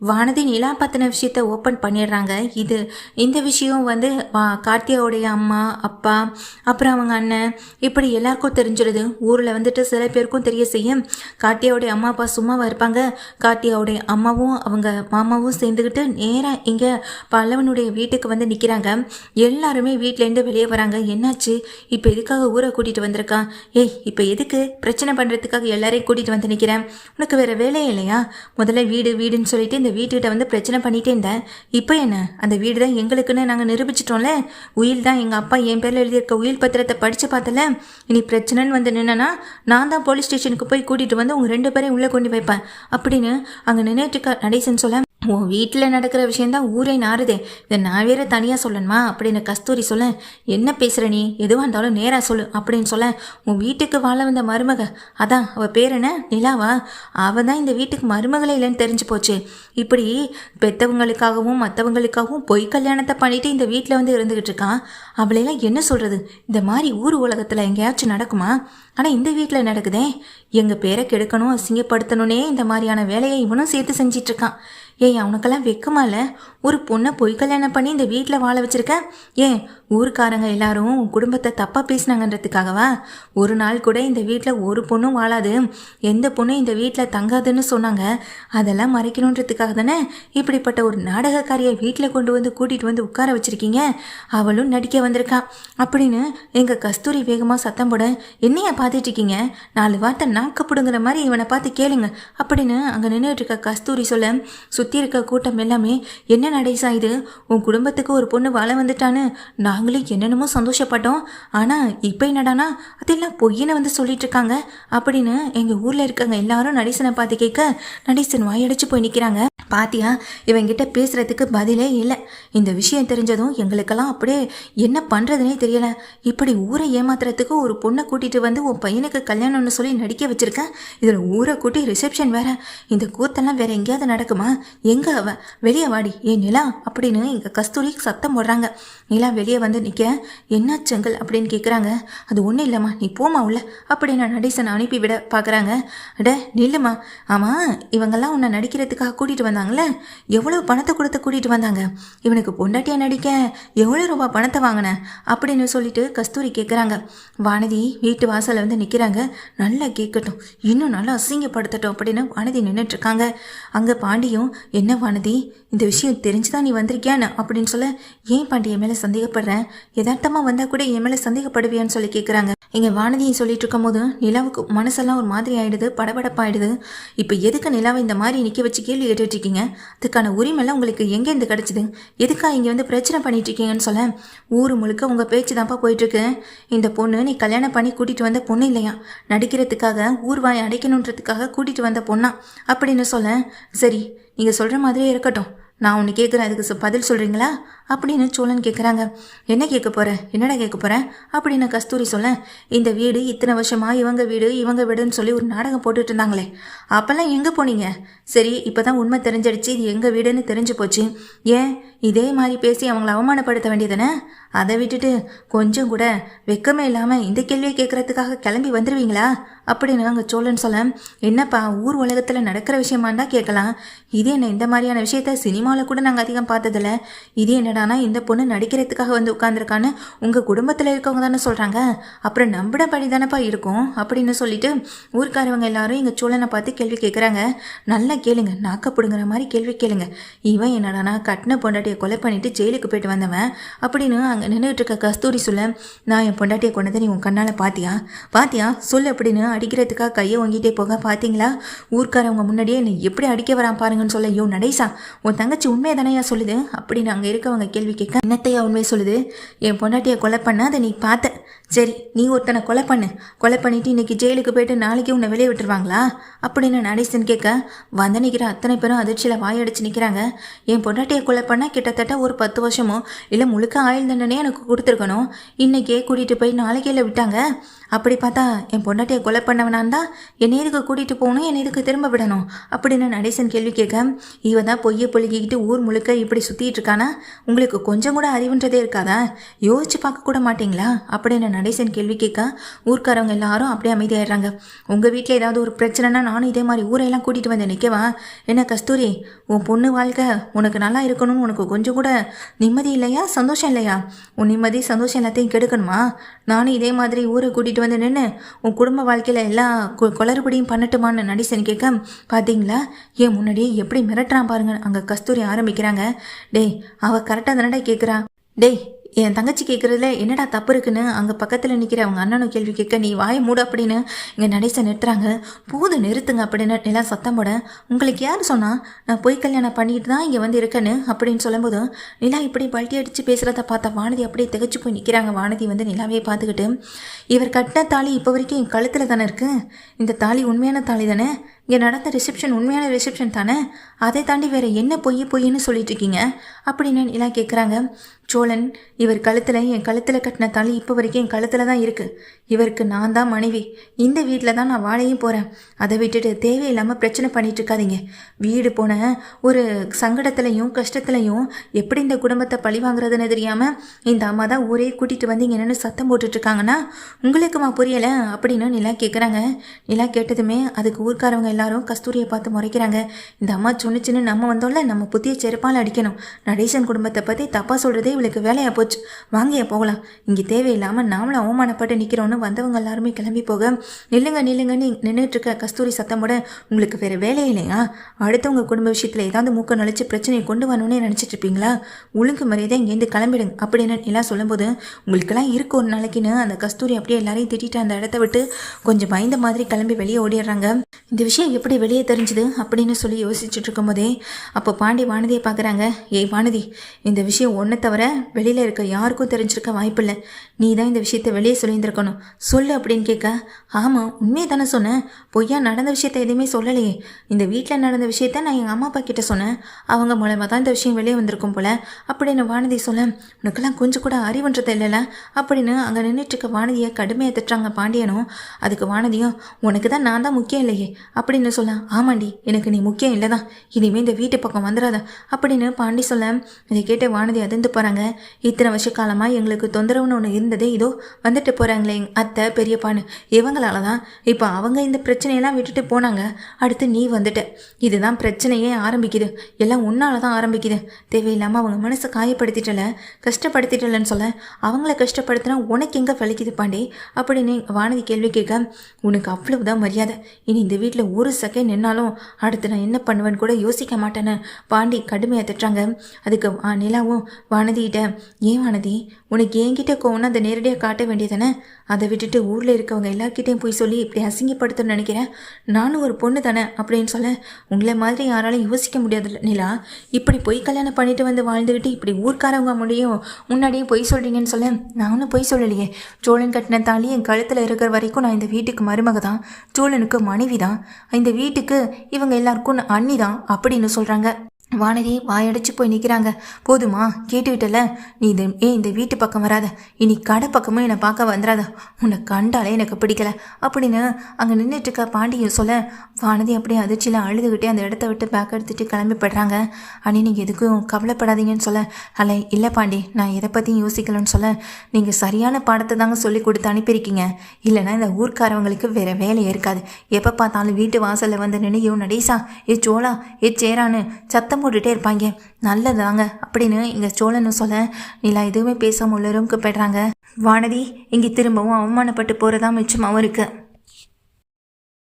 வானதி நிலா பற்றின விஷயத்த ஓப்பன் பண்ணிடுறாங்க. இந்த விஷயம் கார்த்தியாவுடைய அம்மா அப்பா அப்புறம் அவங்க அண்ணன் இப்படி எல்லாருக்கும் தெரிஞ்சிடுது. ஊரில் சில பேருக்கும் தெரிய செய்யும். கார்த்தியாவுடைய அம்மா அப்பா சும்மாவாக இருப்பாங்க. கார்த்தியாவுடைய அம்மாவும் அவங்க மாமாவும் சேர்ந்துக்கிட்டு நேராக இங்கே பல்லவனுடைய வீட்டுக்கு நிற்கிறாங்க. எல்லாருமே வீட்டிலேருந்து வெளியே வராங்க. என்னாச்சு, இப்போ எதுக்காக ஊரை கூட்டிகிட்டு வந்திருக்கான்? ஏய், இப்போ எதுக்கு பிரச்சனை பண்ணுறதுக்காக எல்லாரையும் கூட்டிகிட்டு நிற்கிறேன்? உனக்கு வேறு வேலையே இல்லையா? முதல்ல வீடுன்னு சொல்லிட்டு இந்த வீட்டுக்கிட்ட பிரச்சனை பண்ணிட்டே இருந்தேன். இப்போ என்ன, அந்த வீடு தான் எங்களுக்குன்னு நாங்கள் நிரூபிச்சிட்டோம்ல. உயில் தான் எங்கள் அப்பா என் பேரில் எழுதியிருக்க உயில் பத்திரத்தை படித்து பார்த்தல. இனி பிரச்சனைன்னு நின்னா நான் தான் போலீஸ் ஸ்டேஷனுக்கு போய் கூட்டிகிட்டு உங்கள் 2 பேரையும் உள்ளே கொண்டு வைப்பேன் அப்படின்னு அங்கே நின்றுட்டு நடேசன் சொல்ல, உன் வீட்டில் நடக்கிற விஷயந்தான் ஊரே நாறுதே, இதை நான் வேற தனியாக சொல்லணுமா அப்படின்னு கஸ்தூரி சொல்ல, என்ன பேசுகிற நீ, எதுவாக இருந்தாலும் நேராக சொல்லு அப்படின்னு சொல்ல, உன் வீட்டுக்கு வாழ வந்த மருமக, அதான் அவள் பேர் என்ன, நிலாவா, அவள் தான் இந்த வீட்டுக்கு மருமகளே இல்லைன்னு தெரிஞ்சு போச்சு. இப்படி பெற்றவங்களுக்காகவும் மற்றவங்களுக்காகவும் பொய் கல்யாணத்தை பண்ணிட்டு இந்த வீட்டில் இருந்துக்கிட்டு இருக்கான். அவளையெல்லாம் என்ன சொல்கிறது? இந்த மாதிரி ஊர் உலகத்தில் எங்கேயாச்சும் நடக்குமா? ஆனால் இந்த வீட்டில் நடக்குதே. எங்கள் பேரை கெடுக்கணும் அசிங்கப்படுத்தணுன்னே இந்த மாதிரியான வேலையை இவனும் சேர்த்து செஞ்சிட்ருக்கான். ஏன் அவனுக்கெல்லாம் வெக்கமா இல்லை? ஒரு பொண்ணை பொய் கல்யாணம் பண்ணி இந்த வீட்டில் வாழ வச்சிருக்க. ஏன் ஊருக்காரங்க எல்லாரும் உன் குடும்பத்தை தப்பாக பேசினாங்கன்றதுக்காகவா? ஒரு நாள் கூட இந்த வீட்டில் ஒரு பொண்ணும் வாழாது, எந்த பொண்ணும் இந்த வீட்டில் தங்காதுன்னு சொன்னாங்க. அதெல்லாம் மறைக்கணுன்றதுக்காக தானே இப்படிப்பட்ட ஒரு நாடகக்காரியை வீட்டில் கூட்டிகிட்டு உட்கார வச்சிருக்கீங்க. அவளும் நடிக்க வந்திருக்கான் அப்படின்னு எங்கள் கஸ்தூரி வேகமாக சத்தம் போட, என்னையா பார்த்துட்டு இருக்கீங்க? 4 வார்த்தை நாக்கப்படுங்கிற மாதிரி இவனை பார்த்து கேளுங்க அப்படின்னு அங்கே நின்றுட்டு இருக்க கஸ்தூரி சொல்ல, சுற்றி இருக்க கூட்டம் எல்லாமே, என்ன நடேசா இது, உன் குடும்பத்துக்கு ஒரு பொண்ணு வாழ வந்துட்டான்னு நாங்களும் என்னென்னமோ சந்தோஷப்பட்டோம். ஆனால் இப்போ என்னடானா அதெல்லாம் பொய்யனை சொல்லிட்டு இருக்காங்க அப்படின்னு எங்கள் ஊரில் இருக்கவங்க எல்லாரும் நடேசனை பார்த்து கேட்க, நடேசன் வாயடிச்சு போய் நிற்கிறாங்க. பாத்தியா, இவங்கிட்ட பேசுகிறதுக்கு பதிலே இல்லை. இந்த விஷயம் தெரிஞ்சதும் எங்களுக்கெல்லாம் அப்படியே என்ன பண்ணுறதுனே தெரியலை. இப்படி ஊரை ஏமாத்துறதுக்கு ஒரு பொண்ணை கூட்டிகிட்டு உன் பையனுக்கு கல்யாணம்னு சொல்லி நடிக்க வச்சுருக்கேன். இதில் ஊரை கூட்டி ரிசப்ஷன் வேற. இந்த கூத்தெல்லாம் வேற எங்கேயாவது நடக்குமா? எங்கே அவ, வெளியே வாடி ஏன் நிலா அப்படின்னு எங்கள் கஸ்தூரி சத்தம் போடுறாங்க. நிலா வெளியே நிற்க, என்ன செங்கல் அப்படின்னு கேட்குறாங்க. அது ஒன்றும் இல்லைம்மா, நீ போமா உள்ள அப்படின்னு நடேசன் அனுப்பி விட பார்க்குறாங்க. அட நில்லுமா, ஆமாம் இவங்கெல்லாம் உன்னை நடிக்கிறதுக்காக கூட்டிகிட்டு வந்தாங்களே, எவ்வளோ பணத்தை கொடுத்து கூட்டிகிட்டு வந்தாங்க? இவனுக்கு பொண்டாட்டியாக நடிக்க எவ்வளோ ரூபா பணத்தை வாங்கினேன் அப்படின்னு சொல்லிட்டு கஸ்தூரி கேட்குறாங்க. வானதி வீட்டு வாசலில் நிற்கிறாங்க. நல்லா கேட்கட்டும், இன்னும் நல்லா அசிங்கப்படுத்தட்டும் அப்படின்னு வானதி நின்றுட்டுருக்காங்க. அங்கே பாண்டியும், என்ன வானதி, இந்த விஷயம் தெரிஞ்சுதான் நீ வந்திருக்கியான்னு அப்படின்னு சொல்ல, ஏன் பாண்டி என் மேலே சந்தேகப்படுறேன்? யதார்த்தமாக வந்தால் கூட என் மேலே சந்தேகப்படுவியான்னு சொல்லி கேட்குறாங்க. இங்கே வானதியை சொல்லிட்டு இருக்கும் போது நிலாவுக்கு மனசெல்லாம் ஒரு மாதிரி ஆகிடுது, படபடப்பாயிடுது. இப்போ எதுக்கு நிலாவை இந்த மாதிரி நிற்க வச்சு கேள்வி கேட்டுட்டு இருக்கீங்க? அதுக்கான உரிமைலாம் உங்களுக்கு எங்கேருந்து கிடச்சிது? எதுக்காக இங்கே பிரச்சனை பண்ணிட்டு இருக்கீங்கன்னு சொல்ல, ஊர் முழுக்க உங்கள் பேச்சு தான்ப்பா போயிட்டுருக்கு. இந்த பொண்ணு நீ கல்யாணம் பண்ணி கூட்டிகிட்டு வந்த பொண்ணு இல்லையா, நடிக்கிறதுக்காக ஊர் வாயை அடைக்கணுன்றதுக்காக கூட்டிகிட்டு வந்த பொண்ணா அப்படின்னு சொல்ல, சரி நீங்கள் சொல்கிற மாதிரியே இருக்கட்டும், நான் ஒன்று கேட்குறேன், அதுக்கு பதில் சொல்கிறீங்களா அப்படின்னு சோழன் கேட்குறாங்க. என்ன கேட்க போகிறேன், என்னடா கேட்க போகிறேன் அப்படின்னு கஸ்தூரி சொல்ல, இந்த வீடு இத்தனை வருஷமாக இவங்க வீடுன்னு சொல்லி ஒரு நாடகம் போட்டுட்டு இருந்தாங்களே, அப்போல்லாம் எங்கே போனீங்க? சரி இப்போ தான் உண்மை தெரிஞ்சிடுச்சு, இது எங்கள் வீடுன்னு தெரிஞ்சு போச்சு. ஏன் இதே மாதிரி பேசி அவங்கள அவமானப்படுத்த வேண்டியதானே? அதை விட்டுட்டு கொஞ்சம் கூட வெக்கமே இல்லாமல் இந்த கேள்வியை கேட்குறதுக்காக கிளம்பி வந்துடுவீங்களா அப்படின்னு அங்கே சோழன் சொல்ல, என்னப்பா ஊர் உலகத்தில் நடக்கிற விஷயமா இருந்தால் கேட்கலாம், இது என்ன இந்த மாதிரியான விஷயத்த சினிமாவில் கூட நாங்கள் அதிகம் பார்த்ததில்ல. இது என்னடானா இந்த பொண்ணு நடிக்கிறதுக்காக உட்காந்துருக்கான்னு உங்கள் குடும்பத்தில் இருக்கவங்க தானே சொல்கிறாங்க, அப்புறம் நம்பிடப்படி தானேப்பா இருக்கும் அப்படின்னு சொல்லிட்டு ஊருக்காரவங்க எல்லாரும் எங்கள் சோழனை பார்த்து கேள்வி கேட்குறாங்க. நல்லா கேளுங்க, நாக்கப்படுங்கிற மாதிரி கேள்வி கேளுங்க. இவன் என்னடானா கட்டின பொண்டாட்டியை கொலை பண்ணிட்டு ஜெயிலுக்கு போயிட்டு வந்தவன் அப்படின்னு அங்கே நின்றுட்டு இருக்க கஸ்தூரி சொல்ல, நான் என் பொண்டாட்டியை கொண்டதை நீ உன் கண்ணால் பாத்தியா சொல்லு அப்படின்னு அடிக்கிறதுக்காக கையை வாங்கிட்டே போக, பார்த்தீங்களா ஊர்க்காரவங்க முன்னாடியே நீ எப்படி அடிக்க வரான் பாருங்கன்னு சொல்ல, யோ நடேசா உன் தங்கச்சி உண்மையை தானையா சொல்லுது அப்படின்னு அங்கே இருக்கவங்க கேள்வி கேட்க, என்னத்தையா உண்மையை சொல்லுது? என் பொண்டாட்டியை கொலை பண்ண அதை நீ பார்த்த, சரி நீ ஒருத்தனை கொலை பண்ணிட்டு இன்னைக்கு ஜெயிலுக்கு போயிட்டு நாளைக்கு உன்னை வெளியே விட்டுருவாங்களா அப்படின்னு நடேசன் கேட்க, நிற்கிற அத்தனை பேரும் அதிர்ச்சியில் வாயடிச்சு நிற்கிறாங்க. என் பொண்டாட்டியை கொலை பண்ண கிட்டத்தட்ட ஒரு 10 வருஷமோ இல்லை முழுக்க ஆயுள் தண்டனை எனக்கு கொடுத்துருக்கணும். இன்னைக்கே கூட்டிகிட்டு போய் நாளைக்கே விட்டாங்க. அப்படி பார்த்தா என் பொண்டாட்டியை கொலை பண்ணவனான் தான் என்னை எதுக்கு கூட்டிகிட்டு போகணும், என்னை எதுக்கு திரும்ப விடணும் அப்படின்னு நடேசன் கேள்வி கேட்க, இவன் தான் பொய்யை பொழுகிக்கிட்டு ஊர் முழுக்க இப்படி சுற்றிட்டு இருக்கானா, உங்களுக்கு கொஞ்சம் கூட அறிவுன்றதே இருக்காதா, யோசிச்சு பார்க்க கூட மாட்டிங்களா அப்படின்னு நடேசன் கேள்வி கேட்க ஊர்க்காரவங்க எல்லாரும் அப்படியே அமைதியாயிடுறாங்க. உங்கள் வீட்டில் ஏதாவது ஒரு பிரச்சனைனா நானும் இதே மாதிரி ஊரையெல்லாம் கூட்டிகிட்டு வந்து நிற்கவா? என்ன கஸ்தூரி, உன் பொண்ணு வாழ்க்கை உனக்கு நல்லா இருக்கணும்னு உனக்கு கொஞ்சம் கூட நிம்மதி இல்லையா, சந்தோஷம் இல்லையா? உன் நிம்மதி சந்தோஷம் எல்லாத்தையும் கெடுக்கணுமா? நானும் இதே மாதிரி ஊரை கூட்டிகிட்டு வந்து நின்று உன் குடும்ப வாழ்க்கையில் எல்லா குளறுபடியும் பண்ணட்டுமான்னு நடேசன் கேட்க, பார்த்தீங்களா ஏன் முன்னாடியே எப்படி மிரட்டுறான் பாருங்க. அங்கே கஸ்தூரி ஆரம்பிக்கிறாங்க, டேய் அவள் கரெக்டாக தானடா கேட்குறா, டேய் என் தங்கச்சி கேட்குறதுல என்னடா தப்பு இருக்குன்னு அங்கே பக்கத்தில் நிற்கிற அவங்க அண்ணனும் கேள்வி கேட்க, நீ வாயை மூடு அப்படின்னு இங்கே நடேசன் நிறுத்துறாங்க. போது நிறுத்துங்க அப்படின்னு எல்லாம் சத்தம் போட, உங்களுக்கு யார் சொன்னால் நான் போய் கல்யாணம் பண்ணிட்டு தான் இங்கே வந்து இருக்கேன்னு அப்படின்னு சொல்லும்போது நிலா இப்படி பல்ட்டி அடித்து பேசுகிறத பார்த்தா வானதி அப்படியே திகச்சு போய் நிற்கிறாங்க. வானதி வந்து நிலாவே பார்த்துக்கிட்டு, இவர் கட்டின தாலி இப்போ வரைக்கும் என் கழுத்தில் தானே இருக்குது, இந்த தாலி உண்மையான தாலி தானே, இங்கே நடந்த ரிசப்ஷன் உண்மையான ரிசப்ஷன் தானே, அதை தாண்டி வேறு என்ன பொய்ன்னு சொல்லிட்டு இருக்கீங்க அப்படின்னு நிலா கேட்குறாங்க. சோழன் இவர் கழுத்தில் என் கழுத்தில் கட்டின தாலி இப்போ வரைக்கும் என் கழுத்தில் தான் இருக்குது, இவருக்கு நான் தான் மனைவி, இந்த வீட்டில் தான் நான் வாழையும் போகிறேன், அதை விட்டுட்டு தேவையில்லாமல் பிரச்சனை பண்ணிட்டு இருக்காதீங்க. வீடு போன ஒரு சங்கடத்துலையும் கஷ்டத்துலையும் எப்படி இந்த குடும்பத்தை பழி வாங்குறதுன்னு தெரியாமல் இந்த அம்மா தான் ஊரே கூட்டிகிட்டு வந்து இங்கே என்னென்னு சத்தம் போட்டுட்ருக்காங்கன்னா உங்களுக்குமா புரியலை அப்படின்னு நிலா கேட்குறாங்க. நிலா கேட்டதுமே அதுக்கு ஊர்க்காரவங்க எல்லாரும் கஸ்தூரியை பார்த்து முறைக்கிறாங்க. இந்த அம்மா சொன்னிச்சுன்னு நம்ம வந்தோம்ல, நம்ம புத்திய செருப்பால் அடிக்கணும், நடேசன் குடும்பத்தை பற்றி தப்பாக சொல்கிறதே இவளுக்கு வேலையாக போச்சு, வாங்கிய போகலாம், இங்கே தேவையில்லாமல் நாமளும் அவமானப்பட்டு நிற்கிறோன்னு வந்தவங்க எல்லாருமே கிளம்பி போக, நில்லுங்கன்னு நின்றுட்டு இருக்க கஸ்தூரி சத்தமோட, உங்களுக்கு வேறு வேலையே இல்லையா, அடுத்தவங்க குடும்ப விஷயத்தில் ஏதாவது மூக்க நுழைச்சி பிரச்சனையை கொண்டு வரணும்னே நினச்சிட்டு இருப்பீங்களா, ஒழுங்கு மரியாதை இங்கேருந்து கிளம்பிடுங்க அப்படின்னு எல்லாம் சொல்லும்போது, உங்களுக்கெல்லாம் இருக்கு ஒரு நாளைக்குன்னு அந்த கஸ்தூரி அப்படியே எல்லாரையும் திட்டிட்டு அந்த இடத்த விட்டு கொஞ்சம் பயந்த மாதிரி கிளம்பி வெளியே ஓடிடுறாங்க. இந்த விஷயம் எப்படி வெளியே தெரிஞ்சுது அப்படின்னு சொல்லி யோசிச்சுட்டு இருக்கும்போதே அப்போ பாண்டி வானதியை பார்க்குறாங்க. ஏய் வானதி, இந்த விஷயம் ஒன்றை தவிர வெளியில் இருக்க யாருக்கும் தெரிஞ்சிருக்க வாய்ப்பில்லை, நீ தான் இந்த விஷயத்தை வெளியே சொல்லியிருந்திருக்கணும், சொல்லு அப்படின்னு கேட்க, ஆமாம் உண்மையை தானே சொன்னேன், பொய்யா நடந்த விஷயத்த எதுவுமே சொல்லலையே, இந்த வீட்டில் நடந்த விஷயத்த நான் எங்கள் அம்மா அப்பா கிட்ட சொன்னேன், அவங்க மூலமாக தான் இந்த விஷயம் வெளியே வந்திருக்கும் போல அப்படின்னு வானதி சொல்ல, உனக்கெல்லாம் கொஞ்சம் கூட அறிவுன்றது இல்லைல்ல அப்படின்னு அங்கே நின்றுட்டு இருக்க வானதியை கடுமையாக திட்டுறாங்க பாண்டியனும். அதுக்கு வானதியும், உனக்கு தான் நான் தான் முக்கியம் இல்லையே அப்படின்னு சொல்ல, ஆமாண்டி எனக்கு நீ முக்கியம் இல்லை தான், இனிமேல் இந்த வீட்டு பக்கம் வந்துடாத அப்படின்னு பாண்டி சொல்ல, இதை கேட்ட வானதி அதிர்ந்து போகிறாங்க. இத்தனை வருஷ காலமாக எங்களுக்கு தொந்தரவுன்னு ஒன்று இருந்ததே, இதோ வந்துட்டு போகிறாங்களே எங்கள் அத்தை பெரியப்பான்னு, இவங்களால தான் இப்போ அவங்க இந்த பிரச்சனையெல்லாம் விட்டுட்டு போனாங்க, அடுத்து நீ வந்துட்ட, இதுதான் பிரச்சனையே ஆரம்பிக்குது, எல்லாம் உன்னால தான் ஆரம்பிக்குது, தேவையில்லாமல் அவங்க மனசை காயப்படுத்திட்டல கஷ்டப்படுத்திட்டலன்னு சொல்ல, அவங்கள கஷ்டப்படுத்தினா உனக்கு எங்கே வலிக்குது பாண்டி அப்படின்னு வானதி கேள்வி கேட்க, உனக்கு அவ்வளவுதான் மரியாதை, இனி இந்த வீட்டில் ஒரு செகண்ட் நின்னாலும் அடுத்து நான் என்ன பண்ணுவேன்னு கூட யோசிக்க மாட்டேன்னு பாண்டி கடுமையாக திட்டுறாங்க. அதுக்கு நிலாவும் வானதிகிட்ட, ஏன் வானதி உனக்கு என்கிட்ட கோவம்னா அதை நேரடியாக காட்ட வேண்டியதானே, அதை விட்டுட்டு ஊரில் இருக்கவங்க எல்லார்கிட்டையும் போய் சொல்லி இப்படி அசிங்கப்படுத்தணும்னு நினைக்கிறேன், நானும் ஒரு பொண்ணு தானே அப்படின்னு சொல்ல, உங்களை மாதிரி யாராலும் யோசிக்க முடியாது நிலா, இப்படி பொய் கல்யாணம் பண்ணிட்டு வந்து வாழ்ந்துக்கிட்டு இப்படி ஊர்க்காரவங்க முடியும் முன்னாடியே பொய் சொல்கிறீங்கன்னு சொல்ல, நானும் பொய் சொல்லலையே, சோழன் கட்டின தாலி என் கழுத்தில் இருக்கிற வரைக்கும் நான் இந்த வீட்டுக்கு மருமக தான், சோழனுக்கு மனைவி தான், இந்த வீட்டுக்கு இவங்க எல்லாருக்கும் அண்ணி தான் அப்படின்னு சொல்கிறாங்க. வானதி வாயடைச்சு போய் நிற்கிறாங்க. போதுமா, கேட்டுக்கிட்டல, நீ இந்த வீட்டு பக்கம் வராத, இனி கடை பக்கமும் என்னை பார்க்க வந்துடாத, உன்னை கண்டாலே எனக்கு பிடிக்கல அப்படின்னு அங்கே நின்றுட்டு இருக்க பாண்டியும் சொல்ல, வானதி அப்படியே அதிர்ச்சியில் அழுதுகிட்டே அந்த இடத்த விட்டு பேக் எடுத்துகிட்டு கிளம்பி போடுறாங்க. அண்ணி நீங்கள் எதுக்கும் கவலைப்படாதீங்கன்னு சொல்ல, அல்ல இல்லை பாண்டி நான் எதை பற்றியும் யோசிக்கலன்னு சொல்ல, நீங்கள் சரியான பாடத்தை தாங்க சொல்லி கொடுத்து அனுப்பியிருக்கீங்க, இல்லைனா இந்த ஊர்க்காரவங்களுக்கு வேறு வேலையே இருக்காது, எப்போ பார்த்தாலும் வீட்டு வாசலில் வந்து நினையும் நடேசா ஏ சோளா ஏ சேரான்னு சத்தம் போட்டுகிட்டே இருப்பாங்க, நல்லதாங்க அப்படின்னு இங்கே சோழன்னு சொல்ல, நிலா எதுவுமே பேசாமல் உள்ள ரூமுக்கு போய்ட்றாங்க. வானதி இங்கே திரும்பவும் அவமானப்பட்டு போகிறதா மிச்சமாகவும் இருக்குது.